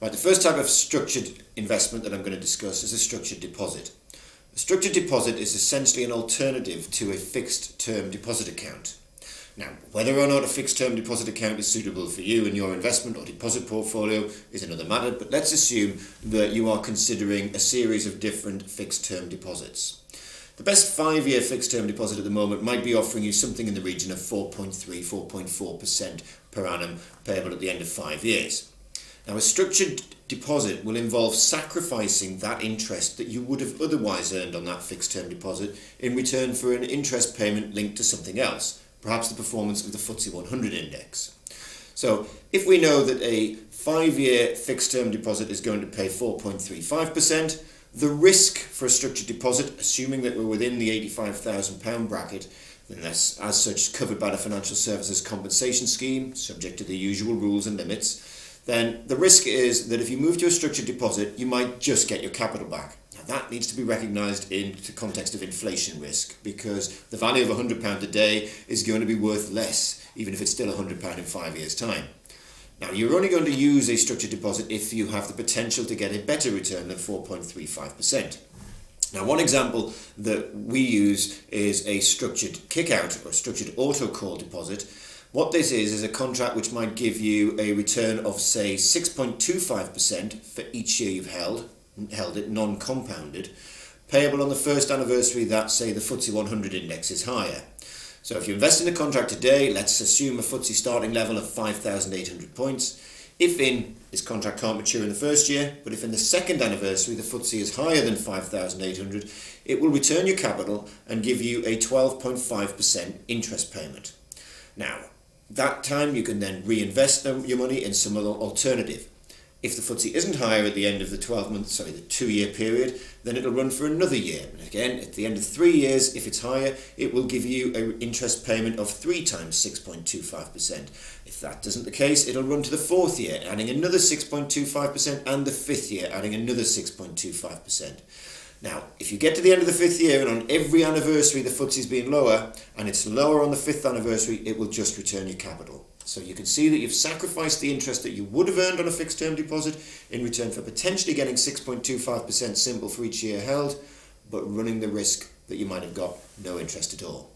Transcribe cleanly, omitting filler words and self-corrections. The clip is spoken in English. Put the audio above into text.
Right, the first type of structured investment that I'm going to discuss is a structured deposit. A structured deposit is essentially an alternative to a fixed term deposit account. Now, whether or not a fixed term deposit account is suitable for you and your investment or deposit portfolio is another matter, but let's assume that you are considering a series of different fixed term deposits. The best 5-year fixed term deposit at the moment might be offering you something in the region of 4.4% per annum payable at the end of 5 years. Now, a structured deposit will involve sacrificing that interest that you would have otherwise earned on that fixed term deposit in return for an interest payment linked to something else, perhaps the performance of the FTSE 100 index. So if we know that a 5-year fixed term deposit is going to pay 4.35%, the risk for a structured deposit, assuming that we're within the £85,000 bracket, and that's as such covered by the Financial Services Compensation Scheme, subject to the usual rules and limits, then the risk is that if you move to a structured deposit, you might just get your capital back. Now, that needs to be recognised in the context of inflation risk, because the value of £100 today is going to be worth less, even if it's still £100 in 5 years' time. Now, you're only going to use a structured deposit if you have the potential to get a better return than 4.35%. Now, one example that we use is a structured kick-out or structured auto-call deposit. What this is a contract which might give you a return of, say, 6.25% for each year you've held it non-compounded, payable on the first anniversary that, say, the FTSE 100 index is higher. So if you invest in a contract today, let's assume a FTSE starting level of 5,800 points. If this contract can't mature in the first year, but if in the second anniversary the FTSE is higher than 5,800, it will return your capital and give you a 12.5% interest payment. Now, that time you can then reinvest your money in some other alternative. If the FTSE isn't higher at the end of the 2-year period, then it'll run for another year. And again, at the end of 3 years, if it's higher, it will give you an interest payment of 3 times 6.25%. If that isn't the case, it'll run to the 4th year, adding another 6.25%, and the 5th year, adding another 6.25%. Now, if you get to the end of the 5th year and on every anniversary the FTSE's been lower, and it's lower on the 5th anniversary, it will just return your capital. So you can see that you've sacrificed the interest that you would have earned on a fixed term deposit in return for potentially getting 6.25% simple for each year held, but running the risk that you might have got no interest at all.